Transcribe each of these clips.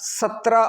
17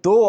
2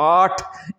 8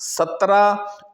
17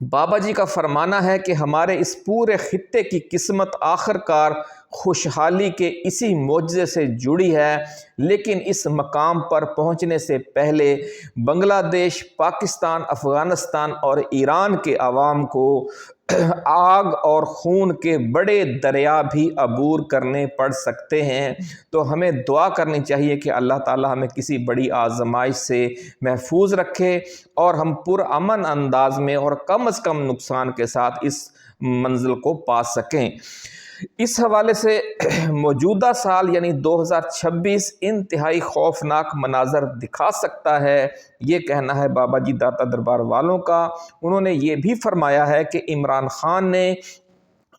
بابا جی کا فرمانا ہے کہ ہمارے اس پورے خطے کی قسمت آخر کار خوشحالی کے اسی معجزے سے جڑی ہے، لیکن اس مقام پر پہنچنے سے پہلے بنگلہ دیش، پاکستان، افغانستان اور ایران کے عوام کو آگ اور خون کے بڑے دریا بھی عبور کرنے پڑ سکتے ہیں۔ تو ہمیں دعا کرنی چاہیے کہ اللہ تعالی ہمیں کسی بڑی آزمائش سے محفوظ رکھے اور ہم پرامن انداز میں اور کم از کم نقصان کے ساتھ اس منزل کو پا سکیں۔ اس حوالے سے موجودہ سال یعنی 2026 انتہائی خوفناک مناظر دکھا سکتا ہے، یہ کہنا ہے بابا جی داتا دربار والوں کا۔ انہوں نے یہ بھی فرمایا ہے کہ عمران خان نے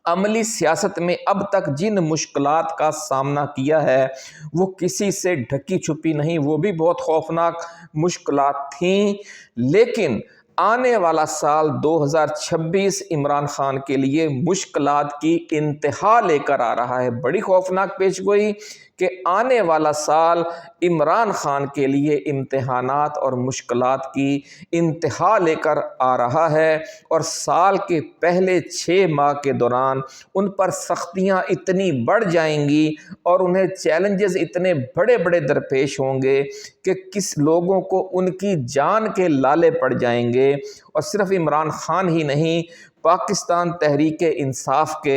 عملی سیاست میں اب تک جن مشکلات کا سامنا کیا ہے وہ کسی سے ڈھکی چھپی نہیں، وہ بھی بہت خوفناک مشکلات تھیں، لیکن آنے والا سال 2026 عمران خان کے لیے مشکلات کی انتہا لے کر آ رہا ہے۔ بڑی خوفناک پیشگوئی کہ آنے والا سال عمران خان کے لیے امتحانات اور مشکلات کی انتہا لے کر آ رہا ہے، اور سال کے پہلے 6 ماہ کے دوران ان پر سختیاں اتنی بڑھ جائیں گی اور انہیں چیلنجز اتنے بڑے بڑے درپیش ہوں گے کہ کس لوگوں کو ان کی جان کے لالے پڑ جائیں گے۔ اور صرف عمران خان ہی نہیں، پاکستان تحریک انصاف کے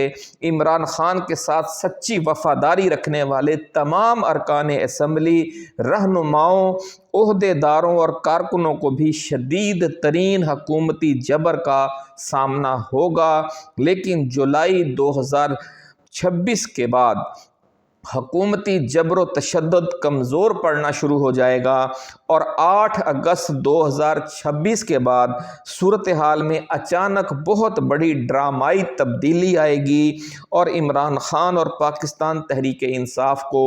عمران خان کے ساتھ سچی وفاداری رکھنے والے تمام ارکان اسمبلی، رہنماؤں، عہدیداروں اور کارکنوں کو بھی شدید ترین حکومتی جبر کا سامنا ہوگا، لیکن جولائی 2026 کے بعد حکومتی جبر و تشدد کمزور پڑنا شروع ہو جائے گا، اور 8 اگست 2026 کے بعد صورتحال میں اچانک بہت بڑی ڈرامائی تبدیلی آئے گی، اور عمران خان اور پاکستان تحریک انصاف کو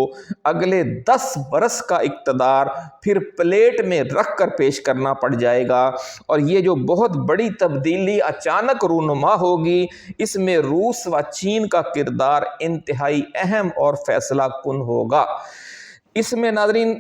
اگلے 10 برس کا اقتدار پھر پلیٹ میں رکھ کر پیش کرنا پڑ جائے گا۔ اور یہ جو بہت بڑی تبدیلی اچانک رونما ہوگی، اس میں روس و چین کا کردار انتہائی اہم اور فیصلہ کن ہوگا۔ اس میں ناظرین،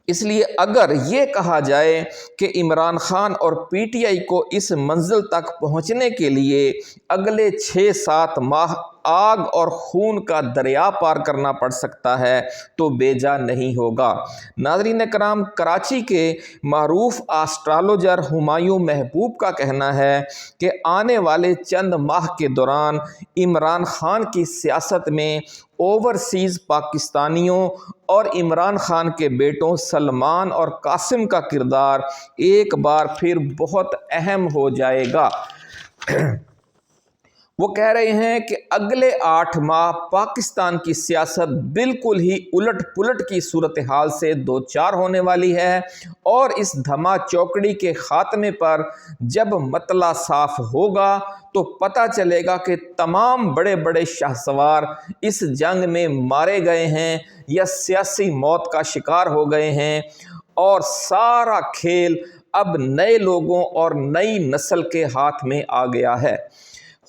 اس لیے اگر یہ کہا جائے کہ عمران خان اور پی ٹی آئی کو اس منزل تک پہنچنے کے لیے اگلے 6-7 ماہ آگ اور خون کا دریا پار کرنا پڑ سکتا ہے تو بیجا نہیں ہوگا۔ ناظرین کرام، کراچی کے معروف آسٹرالوجر ہمایوں محبوب کا کہنا ہے کہ آنے والے چند ماہ کے دوران عمران خان کی سیاست میں اوورسیز پاکستانیوں اور عمران خان کے بیٹوں سلمان اور قاسم کا کردار ایک بار پھر بہت اہم ہو جائے گا۔ وہ کہہ رہے ہیں کہ اگلے 8 ماہ پاکستان کی سیاست بالکل ہی الٹ پلٹ کی صورتحال سے دوچار ہونے والی ہے، اور اس دھما چوکڑی کے خاتمے پر جب مطلع صاف ہوگا تو پتہ چلے گا کہ تمام بڑے بڑے شاہسوار اس جنگ میں مارے گئے ہیں یا سیاسی موت کا شکار ہو گئے ہیں، اور سارا کھیل اب نئے لوگوں اور نئی نسل کے ہاتھ میں آ گیا ہے۔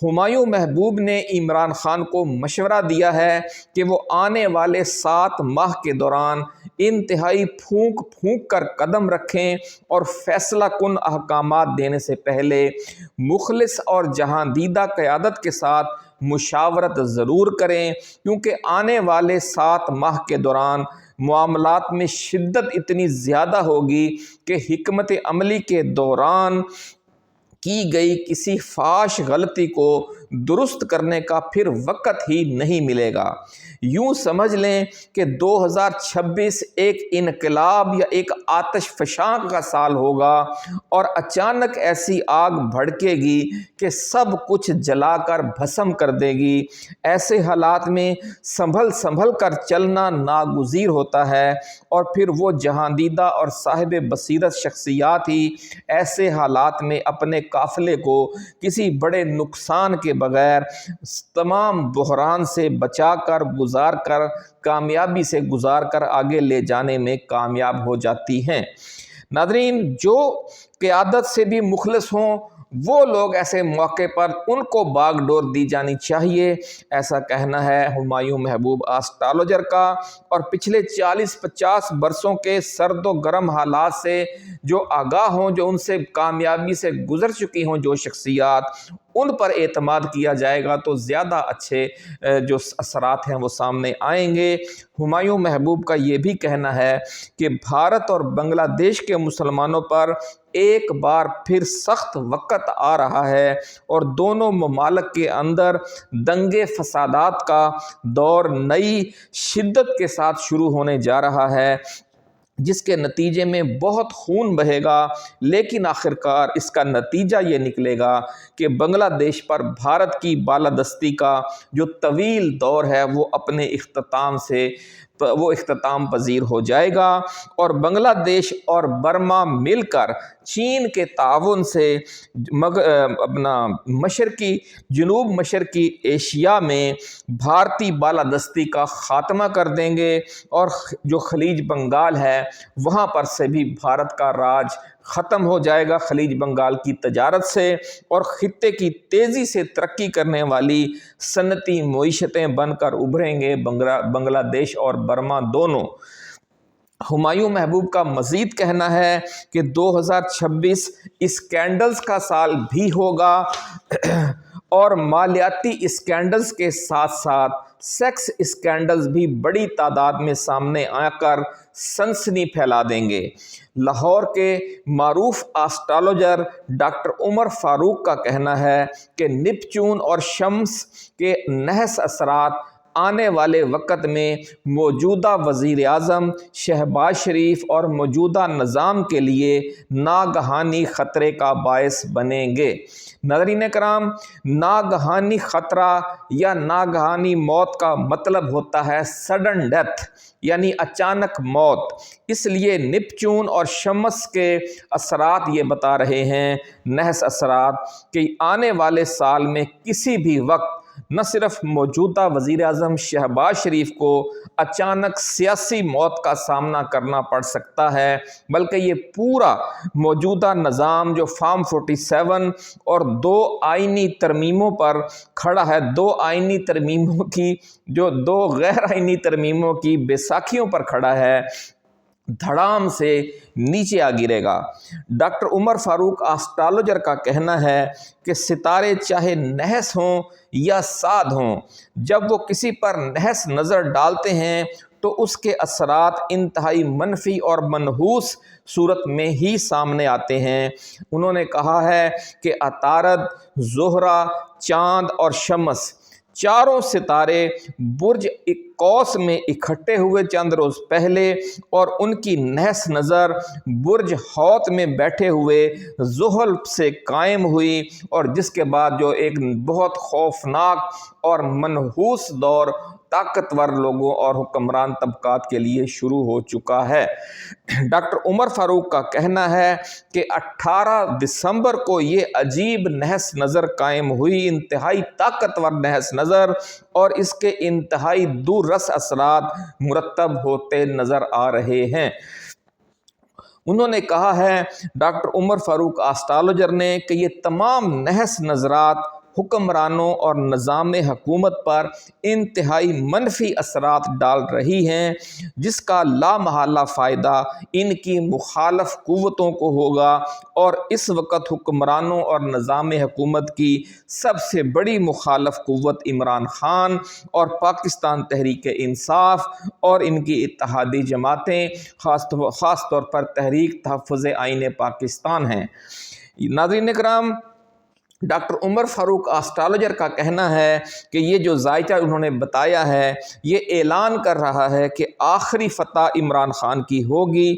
ہمایوں محبوب نے عمران خان کو مشورہ دیا ہے کہ وہ آنے والے 7 ماہ کے دوران انتہائی پھونک پھونک کر قدم رکھیں اور فیصلہ کن احکامات دینے سے پہلے مخلص اور جہاں دیدہ قیادت کے ساتھ مشاورت ضرور کریں، کیونکہ آنے والے 7 ماہ کے دوران معاملات میں شدت اتنی زیادہ ہوگی کہ حکمت عملی کے دوران کی گئی کسی فاش غلطی کو درست کرنے کا پھر وقت ہی نہیں ملے گا۔ یوں سمجھ لیں کہ 2026 ایک انقلاب یا ایک آتش فشاں کا سال ہوگا، اور اچانک ایسی آگ بھڑکے گی کہ سب کچھ جلا کر بھسم کر دے گی۔ ایسے حالات میں سنبھل کر چلنا ناگزیر ہوتا ہے، اور پھر وہ جہاں دیدہ اور صاحب بصیرت شخصیات ہی ایسے حالات میں اپنے قافلے کو کسی بڑے نقصان کے بغیر تمام بحران سے بچا کر کامیابی سے گزار کر آگے لے جانے میں کامیاب ہو جاتی ہیں۔ ناظرین، جو قیادت سے بھی مخلص ہوں وہ لوگ ایسے موقع پر ان کو باغ ڈور دی جانی چاہیے، ایسا کہنا ہے ہمایوں محبوب آسٹرالوجر کا۔ اور پچھلے 40-50 برسوں کے سرد و گرم حالات سے جو آگاہ ہوں، جو ان سے کامیابی سے گزر چکی ہوں جو شخصیات، ان پر اعتماد کیا جائے گا تو زیادہ اچھے جو اثرات ہیں وہ سامنے آئیں گے۔ ہمایوں محبوب کا یہ بھی کہنا ہے کہ بھارت اور بنگلہ دیش کے مسلمانوں پر ایک بار پھر سخت وقت آ رہا ہے اور دونوں ممالک کے اندر دنگے فسادات کا دور نئی شدت کے ساتھ شروع ہونے جا رہا ہے، جس کے نتیجے میں بہت خون بہے گا، لیکن آخرکار اس کا نتیجہ یہ نکلے گا کہ بنگلہ دیش پر بھارت کی بالادستی کا جو طویل دور ہے وہ اپنے اختتام پذیر ہو جائے گا، اور بنگلہ دیش اور برما مل کر چین کے تعاون سے اپنا جنوب مشرقی ایشیا میں بھارتی بالادستی کا خاتمہ کر دیں گے، اور جو خلیج بنگال ہے وہاں پر سے بھی بھارت کا راج ختم ہو جائے گا خلیج بنگال کی تجارت سے، اور خطے کی تیزی سے ترقی کرنے والی صنعتی معیشتیں بن کر ابھریں گے بنگلہ دیش اور برما دونوں۔ ہمایوں محبوب کا مزید کہنا ہے کہ 2026 اسکینڈلز کا سال بھی ہوگا، اور مالیاتی اسکینڈلز کے ساتھ ساتھ سیکس اسکینڈلز بھی بڑی تعداد میں سامنے آ کر سنسنی پھیلا دیں گے۔ لاہور کے معروف آسٹرالوجر ڈاکٹر عمر فاروق کا کہنا ہے کہ نیپچون اور شمس کے نحس اثرات آنے والے وقت میں موجودہ وزیر اعظم شہباز شریف اور موجودہ نظام کے لیے ناگہانی خطرے کا باعث بنیں گے۔ ناظرین کرام، ناگہانی خطرہ یا ناگہانی موت کا مطلب ہوتا ہے سڈن ڈیتھ، یعنی اچانک موت۔ اس لیے نیپچون اور شمس کے اثرات یہ بتا رہے ہیں، نحس اثرات، کہ آنے والے سال میں کسی بھی وقت نہ صرف موجودہ وزیر اعظم شہباز شریف کو اچانک سیاسی موت کا سامنا کرنا پڑ سکتا ہے، بلکہ یہ پورا موجودہ نظام جو فارم 47 اور 2 آئینی ترمیموں پر کھڑا ہے، 2 آئینی ترمیموں کی جو 2 غیر آئینی ترمیموں کی بیساکھیوں پر کھڑا ہے، دھڑام سے نیچے آ گرے گا۔ ڈاکٹر عمر فاروق آسٹرالوجر کا کہنا ہے کہ ستارے چاہے نحس ہوں یا سعد ہوں، جب وہ کسی پر نحس نظر ڈالتے ہیں تو اس کے اثرات انتہائی منفی اور منحوس صورت میں ہی سامنے آتے ہیں۔ انہوں نے کہا ہے کہ عطارد، زہرہ، چاند اور شمس، چاروں ستارے برج قوس میں اکٹھے ہوئے چند روز پہلے، اور ان کی نحس نظر برج حوت میں بیٹھے ہوئے زحل سے قائم ہوئی، اور جس کے بعد جو ایک بہت خوفناک اور منحوس دور طاقتور لوگوں اور حکمران طبقات کے لیے شروع ہو چکا ہے۔ ڈاکٹر عمر فاروق کا کہنا ہے کہ 18 دسمبر کو یہ عجیب نحس نظر قائم ہوئی، انتہائی طاقتور نحس نظر، اور اس کے انتہائی دور رس اثرات مرتب ہوتے نظر آ رہے ہیں۔ انہوں نے کہا ہے، ڈاکٹر عمر فاروق آسٹرالوجر نے، کہ یہ تمام نحس نظرات حکمرانوں اور نظام حکومت پر انتہائی منفی اثرات ڈال رہی ہیں، جس کا لامحالہ فائدہ ان کی مخالف قوتوں کو ہوگا، اور اس وقت حکمرانوں اور نظام حکومت کی سب سے بڑی مخالف قوت عمران خان اور پاکستان تحریک انصاف اور ان کی اتحادی جماعتیں، خاص طور پر تحریک تحفظ آئین پاکستان ہیں۔ ناظرین کرام، ڈاکٹر عمر فاروق آسٹرالوجر کا کہنا ہے کہ یہ جو ذائقہ انہوں نے بتایا ہے، یہ اعلان کر رہا ہے کہ آخری فتح عمران خان کی ہوگی۔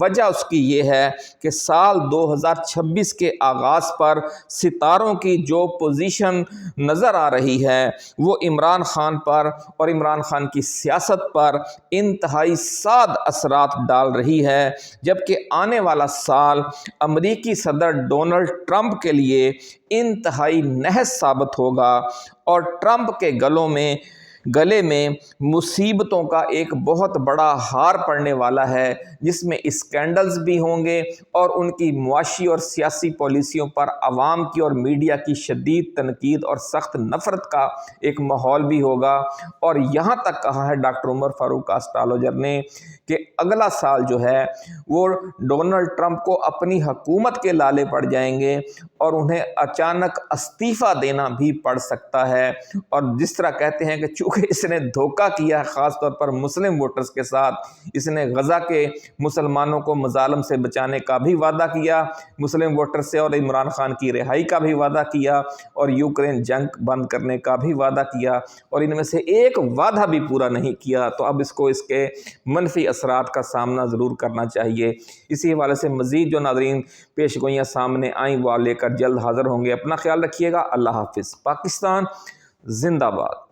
وجہ اس کی یہ ہے کہ سال 2026 کے آغاز پر ستاروں کی جو پوزیشن نظر آ رہی ہے وہ عمران خان پر اور عمران خان کی سیاست پر انتہائی سعد اثرات ڈال رہی ہے، جبکہ آنے والا سال امریکی صدر ڈونلڈ ٹرمپ کے لیے انتہائی نحس ثابت ہوگا، اور ٹرمپ کے گلوں میں گلے میں مصیبتوں کا ایک بہت بڑا ہار پڑنے والا ہے، جس میں اسکینڈلز بھی ہوں گے اور ان کی معاشی اور سیاسی پالیسیوں پر عوام کی اور میڈیا کی شدید تنقید اور سخت نفرت کا ایک ماحول بھی ہوگا۔ اور یہاں تک کہا ہے ڈاکٹر عمر فاروق آسٹرالوجر نے کہ اگلا سال جو ہے وہ ڈونلڈ ٹرمپ کو اپنی حکومت کے لالے پڑ جائیں گے اور انہیں اچانک استعفیٰ دینا بھی پڑ سکتا ہے۔ اور جس طرح کہتے ہیں کہ چونکہ اس نے دھوکہ کیا خاص طور پر مسلم ووٹرز کے ساتھ، اس نے غزہ کے مسلمانوں کو مظالم سے بچانے کا بھی وعدہ کیا مسلم ووٹر سے، اور عمران خان کی رہائی کا بھی وعدہ کیا، اور یوکرین جنگ بند کرنے کا بھی وعدہ کیا، اور ان میں سے ایک وعدہ بھی پورا نہیں کیا۔ تو اب اس کو اس کے منفی اثرات کا سامنا ضرور کرنا چاہیے۔ اسی حوالے سے مزید جو ناظرین پیش گوئیاں سامنے آئیں وہ لے کر جلد حاضر ہوں گے۔ اپنا خیال رکھیے گا۔ اللہ حافظ۔ پاکستان زندہ باد۔